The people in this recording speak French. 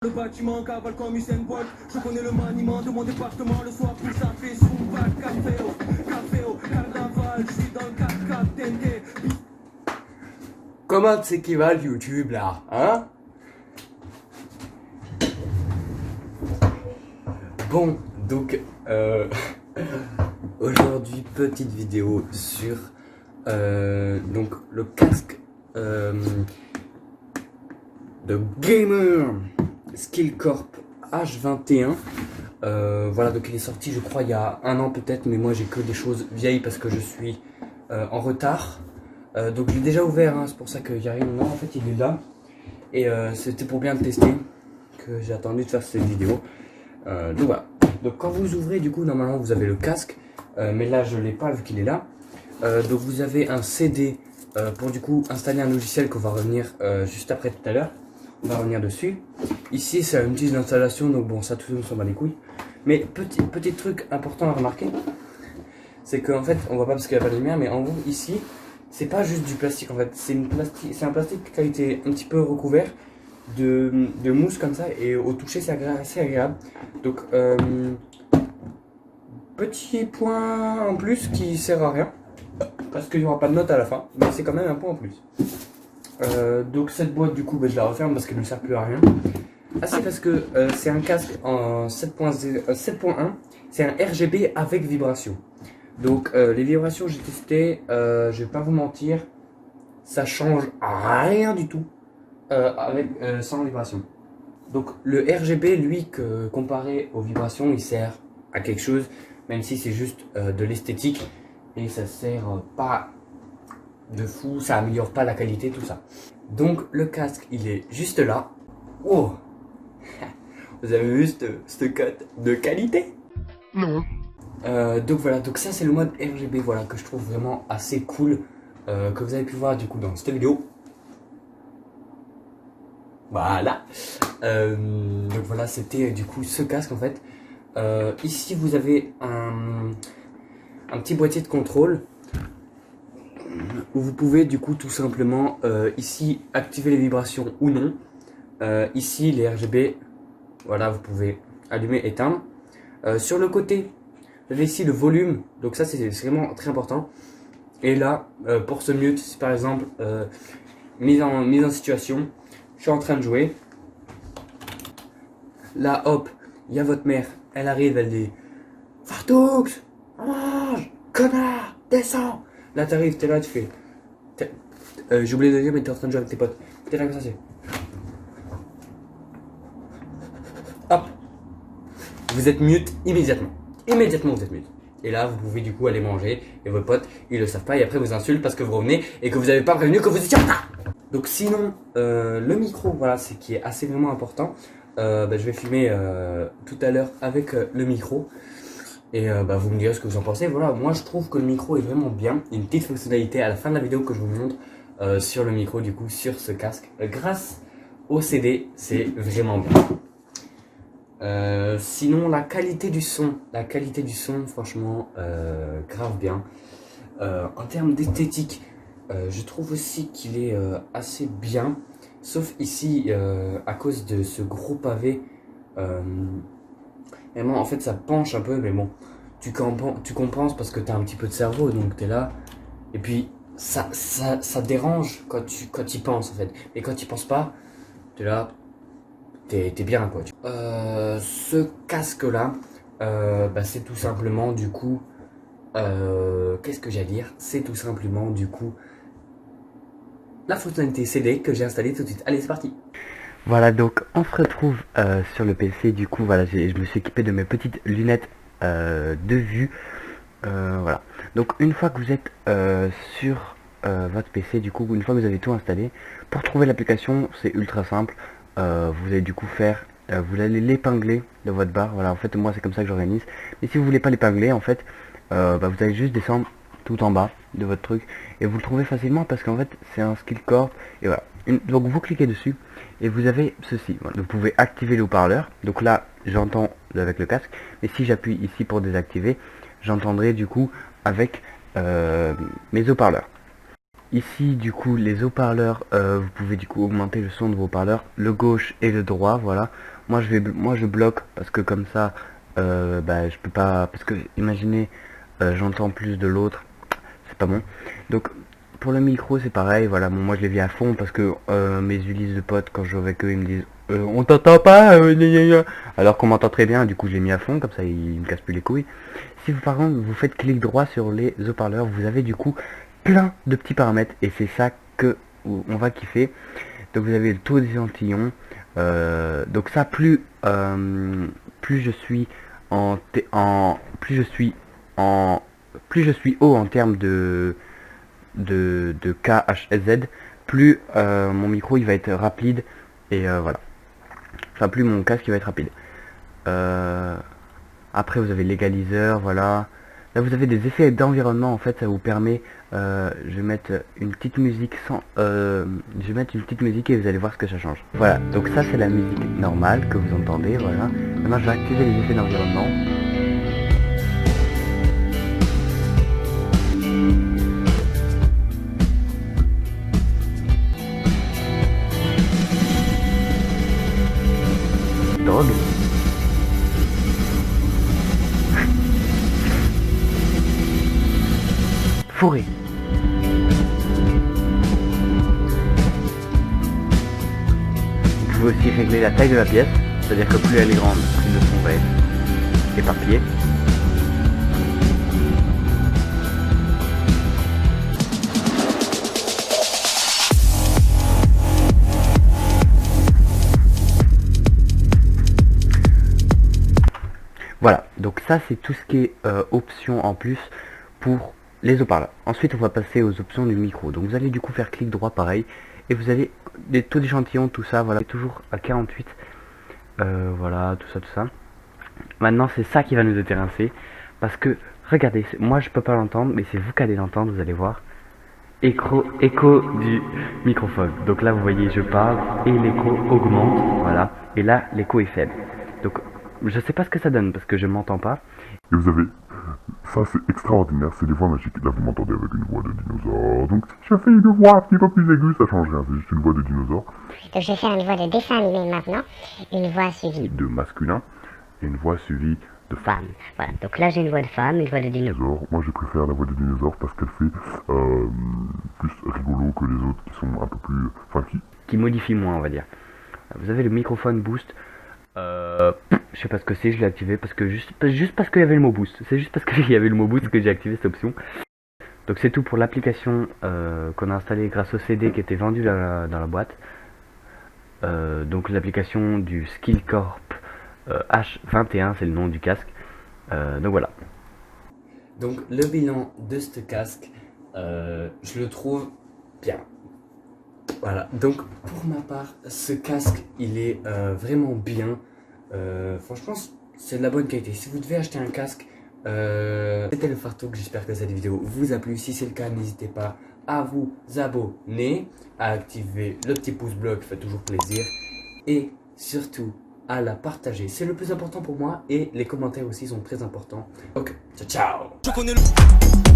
Le bâtiment cavale comme Usain Bolt. Je connais le maniement de mon département. Le soir tout ça fait Zumba, caféo, carnaval. Je suis dans le 4x4 TNT. Comment c'est qui va le YouTube là, hein? Bon, donc aujourd'hui petite vidéo sur donc le casque de gamer Skillcorp H21. Voilà, donc il est sorti je crois il y a un an peut-être, mais moi j'ai que des choses vieilles parce que je suis en retard. Donc je l'ai déjà ouvert, hein, c'est pour ça qu'il n'y a rien dedans. En fait il est là et c'était pour bien le tester que j'ai attendu de faire cette vidéo. Donc voilà, donc quand vous ouvrez du coup normalement vous avez le casque, mais là je l'ai pas vu qu'il est là. Donc vous avez un CD pour du coup installer un logiciel qu'on va revenir juste après tout à l'heure. On va revenir dessus. Ici c'est une petite installation, donc bon ça tout le monde s'en bat les couilles. Mais petit truc important à remarquer, c'est qu'en fait on voit pas parce qu'il n'y a pas de lumière, mais en gros ici c'est pas juste du plastique en fait, c'est un plastique qui a été un petit peu recouvert de mousse comme ça, et au toucher c'est assez agréable. Donc petit point en plus qui sert à rien parce qu'il n'y aura pas de note à la fin, mais c'est quand même un point en plus. Donc cette boîte du coup je la referme parce qu'elle ne sert plus à rien. Ah c'est parce que c'est un casque en 7.1, c'est un RGB avec vibration. Donc les vibrations j'ai testé, je vais pas vous mentir, ça change rien du tout sans vibration. Donc le RGB lui, comparé aux vibrations, il sert à quelque chose, même si c'est juste de l'esthétique et ça sert pas de fou, ça améliore pas la qualité, tout ça. Donc le casque il est juste là. Oh, vous avez vu cette cote de qualité? Non. Donc voilà, donc ça c'est le mode RGB, voilà, que je trouve vraiment assez cool, que vous avez pu voir du coup dans cette vidéo. Voilà. Donc voilà, c'était du coup ce casque en fait. Ici vous avez un petit boîtier de contrôle où vous pouvez du coup tout simplement ici activer les vibrations ou non. Ici les RGB, voilà, vous pouvez allumer, éteindre. Sur le côté, vous avez ici le volume, donc ça c'est vraiment très important. Et là, pour ce mute, si par exemple mise en situation, je suis en train de jouer. Là, hop, il y a votre mère, elle arrive, elle dit Fartoux, mange, connard, descends. Là, t'arrives, t'es là, tu fais. J'ai oublié de dire, mais t'es en train de jouer avec tes potes. T'es là comme ça, c'est. Hop, vous êtes mute immédiatement. Immédiatement, vous êtes mute. Et là, vous pouvez du coup aller manger. Et vos potes, ils le savent pas. Et après, vous insultent parce que vous revenez et que vous n'avez pas prévenu que vous étiez en retard. Donc, sinon, le micro, voilà, c'est qui est assez vraiment important. Je vais filmer tout à l'heure avec le micro. Et vous me direz ce que vous en pensez. Voilà, moi je trouve que le micro est vraiment bien. Il y a une petite fonctionnalité à la fin de la vidéo que je vous montre sur le micro, du coup, sur ce casque. Grâce au CD, c'est vraiment bien. Sinon, la qualité du son, franchement, grave bien. En termes d'esthétique, je trouve aussi qu'il est assez bien. Sauf ici, à cause de ce gros pavé. Et moi en fait ça penche un peu, mais bon, tu compenses parce que t'as un petit peu de cerveau, donc t'es là. Et puis ça dérange quand tu y penses en fait. Mais quand tu y penses pas, t'es là, t'es bien quoi. Ce casque là, c'est tout simplement du coup, qu'est-ce que j'ai à dire? C'est tout simplement du coup la fonctionnalité CD que j'ai installée tout de suite. Allez c'est parti. Voilà, donc on se retrouve sur le PC. Du coup, voilà, je me suis équipé de mes petites lunettes de vue. Voilà. Donc une fois que vous êtes sur votre PC, du coup, une fois que vous avez tout installé, pour trouver l'application, c'est ultra simple. Vous allez du coup vous allez l'épingler de votre barre. Voilà, en fait, moi c'est comme ça que j'organise. Mais si vous voulez pas l'épingler, en fait, vous allez juste descendre tout en bas de votre truc et vous le trouvez facilement parce qu'en fait c'est un Skillcorp. Et voilà. Donc vous cliquez dessus et vous avez ceci. Voilà. Vous pouvez activer le haut-parleur. Donc là j'entends avec le casque, mais si j'appuie ici pour désactiver, j'entendrai du coup avec mes haut-parleurs. ici du coup les haut-parleurs, vous pouvez du coup augmenter le son de vos haut-parleurs, le gauche et le droit, voilà. Moi je bloque parce que comme ça, je peux pas, parce que imaginez, j'entends plus de l'autre, c'est pas bon. Donc pour le micro c'est pareil, voilà, bon, moi je l'ai mis à fond parce que mes Ulysse de potes quand je joue avec eux ils me disent on t'entend pas, gna gna gna. Alors qu'on m'entend très bien, du coup je l'ai mis à fond, comme ça il me casse plus les couilles. Si vous par contre vous faites clic droit sur les haut-parleurs, vous avez du coup plein de petits paramètres et c'est ça que on va kiffer. Donc vous avez le taux d'échantillon, donc ça plus je suis plus je suis haut en termes de KHZ, plus mon micro il va être rapide et voilà. Enfin plus mon casque il va être rapide. Après vous avez l'égaliseur, voilà. Là vous avez des effets d'environnement, en fait ça vous permet, je vais mettre une petite musique et vous allez voir ce que ça change. Voilà, donc ça c'est la musique normale que vous entendez, voilà. Maintenant je vais activer les effets d'environnement. Drogue. Forêt. Vous pouvez aussi régler la taille de la pièce, c'est-à-dire que plus elle est grande, plus le son va être éparpillé. Voilà, donc ça c'est tout ce qui est option en plus pour les haut-parleurs. Ensuite on va passer aux options du micro. Donc vous allez du coup faire clic droit pareil et vous avez des taux d'échantillon, tout ça, voilà, toujours à 48. Voilà, tout ça. Maintenant c'est ça qui va nous intéresser parce que regardez, moi je peux pas l'entendre mais c'est vous qui allez l'entendre, vous allez voir. Écho du microphone. Donc là vous voyez je parle et l'écho augmente, voilà, et là l'écho est faible. Donc je sais pas ce que ça donne parce que je m'entends pas. Et vous avez, ça c'est extraordinaire, c'est les voix magiques. Là vous m'entendez avec une voix de dinosaure. Donc si je fais une voix un petit peu plus aiguë, ça change rien, c'est juste une voix de dinosaure. Donc je vais faire une voix de dessin animé maintenant, une voix suivie De masculin, et une voix suivie de femme. Voilà, donc là j'ai une voix de femme, une voix de dinosaure. Moi je préfère la voix de dinosaure parce qu'elle fait plus rigolo que les autres qui sont un peu plus... Enfin qui modifie moins on va dire. Vous avez le microphone boost. Je sais pas ce que c'est, je l'ai activé parce que juste parce qu'il y avait le mot boost. C'est juste parce qu'il y avait le mot boost que j'ai activé cette option. Donc c'est tout pour l'application qu'on a installée grâce au CD qui était vendu dans la boîte. Donc l'application du Skillcorp H21, c'est le nom du casque. Donc voilà. Donc le bilan de ce casque, je le trouve bien. Voilà, donc pour ma part, ce casque, il est vraiment bien. Franchement, c'est de la bonne qualité. Si vous devez acheter un casque, c'était le Fartalk. J'espère que cette vidéo vous a plu. Si c'est le cas, n'hésitez pas à vous abonner, à activer le petit pouce bleu qui fait toujours plaisir. Et surtout, à la partager. C'est le plus important pour moi et les commentaires aussi sont très importants. Donc, ciao ciao. Je connais le...